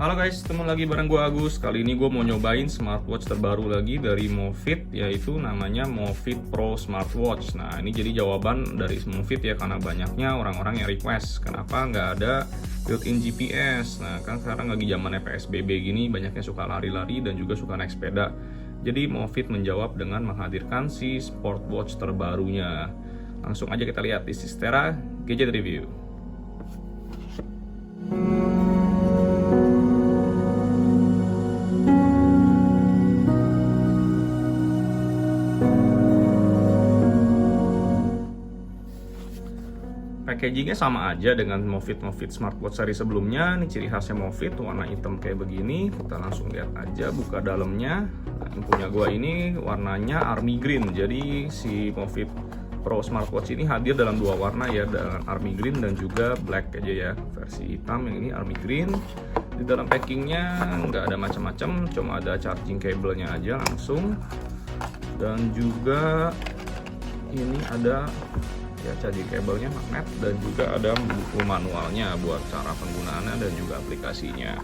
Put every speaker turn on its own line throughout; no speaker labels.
Halo guys, ketemu lagi bareng gue Agus. Kali ini gue mau nyobain smartwatch terbaru lagi dari Movit, yaitu namanya Movit Pro Smartwatch. Nah, ini jadi jawaban dari Movit ya, karena banyaknya orang-orang yang request kenapa nggak ada built-in GPS. Nah, kan sekarang lagi zamannya PSBB gini, banyaknya suka lari-lari dan juga suka naik sepeda. Jadi Movit menjawab dengan menghadirkan si smartwatch terbarunya. Langsung aja kita lihat di Sistera Gadget Review. Packagingnya sama aja dengan Movit smartwatch seri sebelumnya. Ini ciri khasnya Movit, warna hitam kayak begini. Kita langsung lihat aja, buka dalamnya. Nah, yang punya gua ini warnanya army green. Jadi si Movit Pro Smartwatch ini hadir dalam dua warna ya, dengan army green dan juga black aja ya. Versi hitam yang ini army green. Di dalam packingnya nggak ada macam-macam, cuma ada charging cable-nya aja langsung. Dan juga ini ada ya charging kabelnya, magnet, dan juga ada buku manualnya buat cara penggunaannya dan juga aplikasinya.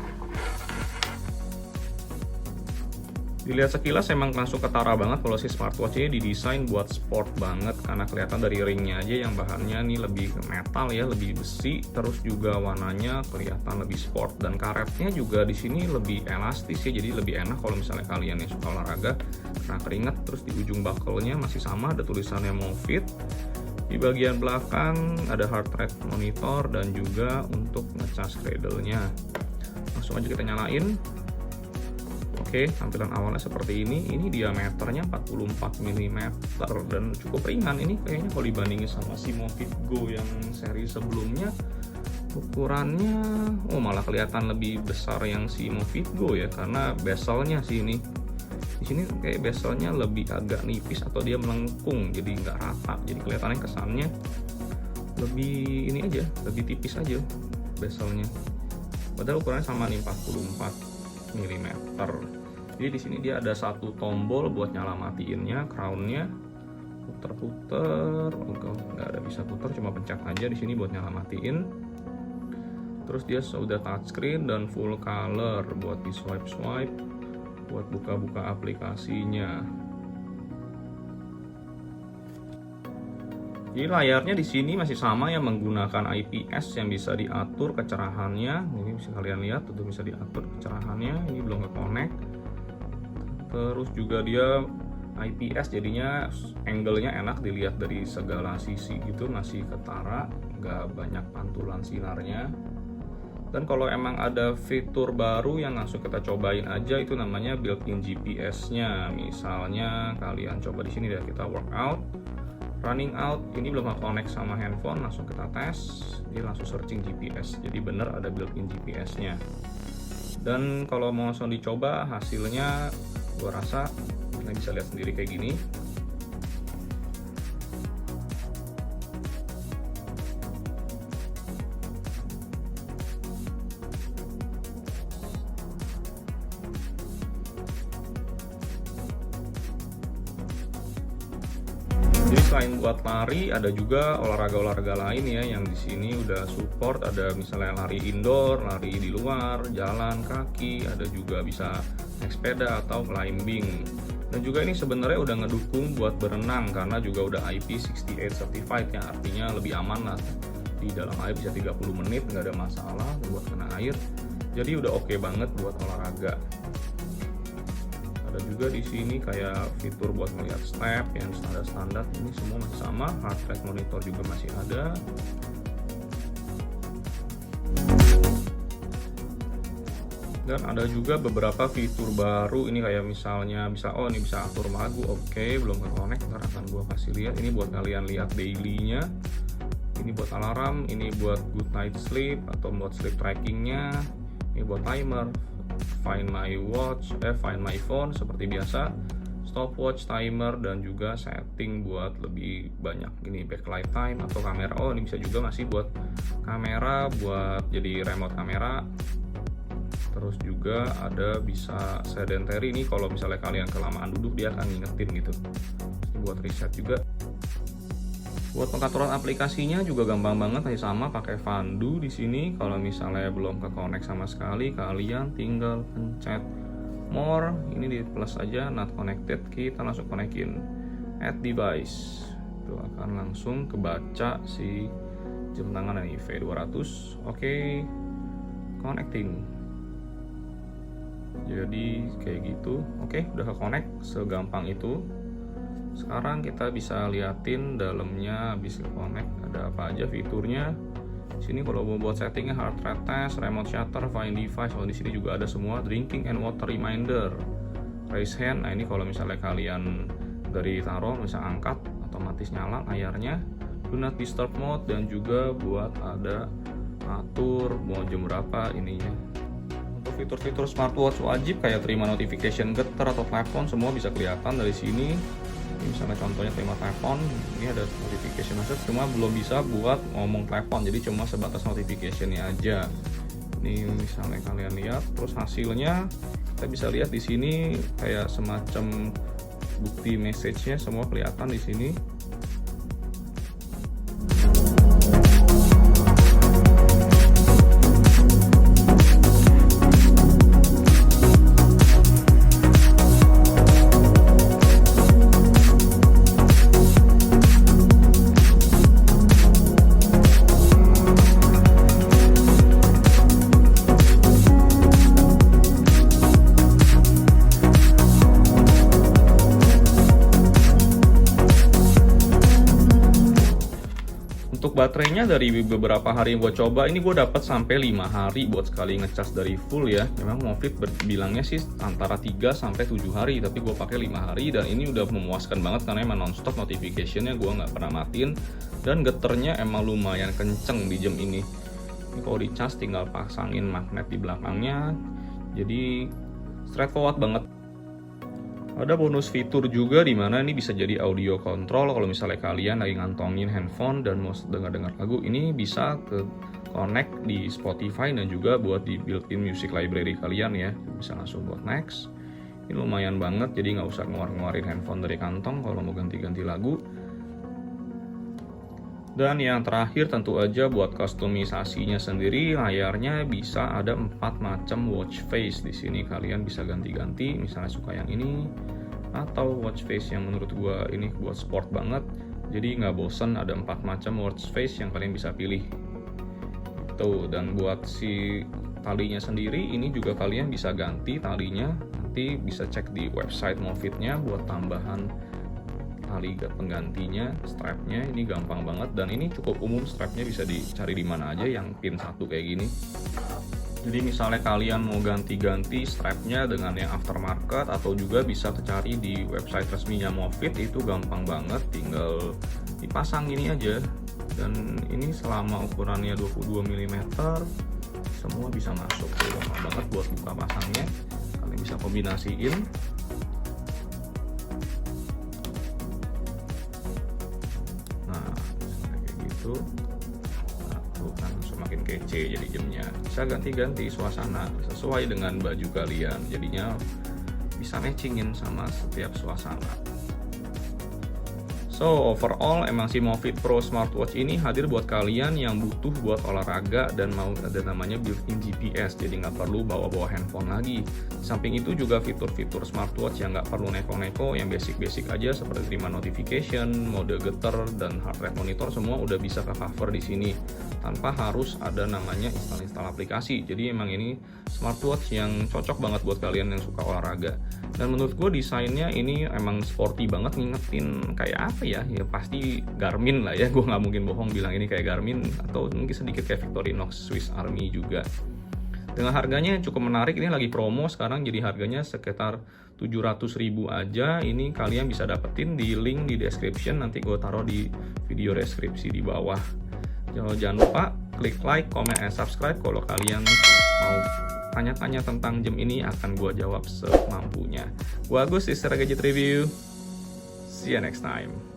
Dilihat sekilas emang langsung ketara banget kalau si smartwatch ini didesain buat sport banget, karena kelihatan dari ringnya aja yang bahannya nih lebih metal ya, lebih besi, terus juga warnanya kelihatan lebih sport, dan karetnya juga di sini lebih elastis ya, jadi lebih enak kalau misalnya kalian yang suka olahraga kena keringet. Terus di ujung buckle-nya masih sama ada tulisannya Movit. Di bagian belakang ada heart rate monitor dan juga untuk ngecas cradle-nya. Langsung aja kita nyalain. Oke, tampilan awalnya seperti ini. Ini diameternya 44 mm dan cukup ringan. Ini kayaknya kalau dibandingin sama si Movit Go yang seri sebelumnya, ukurannya malah kelihatan lebih besar yang si Movit Go ya, karena bezelnya sih ini. Di sini kayak bezelnya lebih agak nipis atau dia melengkung, jadi nggak rata, jadi kelihatannya kesannya lebih ini aja, lebih tipis aja bezelnya. Padahal ukurannya sama nih, 44 mm. Jadi di sini dia ada satu tombol buat nyala matiinnya, crownnya, puter-puter, nggak ada bisa puter, cuma pencet aja di sini buat nyala matiin. Terus dia sudah touchscreen dan full color buat di swipe buat buka-buka aplikasinya. Jadi layarnya di sini masih sama ya, menggunakan IPS yang bisa diatur kecerahannya. Ini bisa kalian lihat, tuh bisa diatur kecerahannya. Ini belum ke-connect. Terus juga dia IPS, jadinya angle-nya enak dilihat dari segala sisi gitu, masih ketara, nggak banyak pantulan sinarnya. Dan kalau emang ada fitur baru yang langsung kita cobain aja, itu namanya built-in GPS-nya. Misalnya kalian coba di sini deh, kita workout, running out, ini belum connect sama handphone, langsung kita tes, dia langsung searching GPS. Jadi bener ada built-in GPS-nya. Dan kalau mau langsung dicoba hasilnya, gua rasa kalian bisa lihat sendiri kayak gini. Jadi selain buat lari, ada juga olahraga-olahraga lain ya yang di sini udah support. Ada misalnya lari indoor, lari di luar, jalan kaki, ada juga bisa naik sepeda atau climbing. Dan juga ini sebenarnya udah ngedukung buat berenang, karena juga udah IP68 certified ya, artinya lebih aman lah. Di dalam air bisa 30 menit nggak ada masalah buat kena air. Jadi udah oke banget buat olahraga. Ada juga di sini kayak fitur buat melihat step yang standar, ini semua masih sama. Heart rate monitor juga masih ada. Dan ada juga beberapa fitur baru ini, kayak misalnya ini bisa atur lagu. Oke, belum ke-connect, ntar akan gua kasih lihat. Ini buat kalian lihat daily-nya. Ini buat alarm, ini buat good night sleep atau buat sleep trackingnya. Ini buat timer, find my phone seperti biasa, stopwatch, timer, dan juga setting buat lebih banyak ini backlight time atau kamera. Ini bisa juga masih buat kamera, buat jadi remote kamera. Terus juga ada bisa sedentary, ini kalau misalnya kalian kelamaan duduk dia akan ngingetin gitu. Ini buat reset juga. Buat pengaturan aplikasinya juga gampang banget, masih sama pakai Fandu di sini. Kalau misalnya belum ke connect sama sekali, kalian tinggal pencet more, ini di plus aja, not connected, kita langsung konekin add device. Itu akan langsung kebaca si jam tangan ini V200. Oke, connecting. Jadi kayak gitu. Oke, udah ke connect, segampang itu. Sekarang kita bisa liatin dalamnya habis connect ada apa aja fiturnya. Sini kalau mau buat settingnya heart rate test, remote shutter, find device. Oh, di sini juga ada semua drinking and water reminder, raise hand. Nah, ini kalau misalnya kalian dari taruh bisa angkat otomatis nyala layarnya. Do not disturb mode, dan juga buat ada atur mau jam berapa ininya. Untuk fitur-fitur smartwatch wajib kayak terima notification getar atau telepon semua bisa kelihatan dari sini. Ini misalnya contohnya terima telepon, ini ada notification message, cuma belum bisa buat ngomong telepon, jadi cuma sebatas notificationnya aja. Ini misalnya kalian lihat, terus hasilnya kita bisa lihat di sini kayak semacam bukti message-nya semua kelihatan di sini. Untuk baterainya dari beberapa hari yang gue coba, ini gue dapat sampai 5 hari buat sekali ngecas dari full ya. Memang Movit bilangnya sih antara 3 sampai 7 hari, tapi gue pakai 5 hari dan ini udah memuaskan banget karena emang nonstop notificationnya, gue nggak pernah matiin, dan geternya emang lumayan kenceng di jam ini. Ini kalau dicas tinggal pasangin magnet di belakangnya, jadi straightforward banget. Ada bonus fitur juga di mana ini bisa jadi audio control. Kalau misalnya kalian lagi ngantongin handphone dan mau dengar lagu, ini bisa ke connect di Spotify dan juga buat di built-in music library kalian ya. Bisa langsung buat next. Ini lumayan banget, jadi nggak usah ngeluarin handphone dari kantong kalau mau ganti-ganti lagu. Dan yang terakhir tentu aja buat kustomisasinya sendiri, layarnya bisa ada 4 macam watch face. Di sini kalian bisa ganti-ganti, misalnya suka yang ini atau watch face yang menurut gua ini buat sport banget. Jadi nggak bosen, ada 4 macam watch face yang kalian bisa pilih. Tuh, dan buat si talinya sendiri ini juga kalian bisa ganti talinya. Nanti bisa cek di website Movitnya buat tambahan tali penggantinya, strapnya ini gampang banget, dan ini cukup umum, strapnya bisa dicari di mana aja yang pin 1 kayak gini. Jadi misalnya kalian mau ganti-ganti strapnya dengan yang aftermarket atau juga bisa cari di website resminya Movit, itu gampang banget, tinggal dipasang gini aja. Dan ini selama ukurannya 22 mm semua bisa masuk, gampang banget buat buka pasangnya. Kalian bisa kombinasiin. Kan semakin kece jadi jamnya, bisa ganti-ganti suasana sesuai dengan baju kalian, jadinya bisa matchingin sama setiap suasana. So overall emang si Movit Pro smartwatch ini hadir buat kalian yang butuh buat olahraga dan mau ada namanya built-in GPS, jadi nggak perlu bawa-bawa handphone lagi. Di samping itu juga fitur-fitur smartwatch yang nggak perlu neko-neko, yang basic-basic aja seperti terima notification, mode getar, dan heart rate monitor semua udah bisa ke cover di sini tanpa harus ada namanya install aplikasi. Jadi emang ini smartwatch yang cocok banget buat kalian yang suka olahraga. Dan menurut gue desainnya ini emang sporty banget, ngingetin kayak apa ya pasti Garmin lah ya, gue nggak mungkin bohong bilang ini kayak Garmin, atau mungkin sedikit kayak Victorinox Swiss Army juga. Dengan harganya cukup menarik, ini lagi promo sekarang, jadi harganya sekitar 700.000 aja. Ini kalian bisa dapetin di link di description, nanti gue taruh di video deskripsi di bawah. Jangan lupa klik like, comment, and subscribe. Kalau kalian mau tanya-tanya tentang jam ini akan gue jawab semampunya. Gue Agus, Istirahat Gadget Review. See you next time.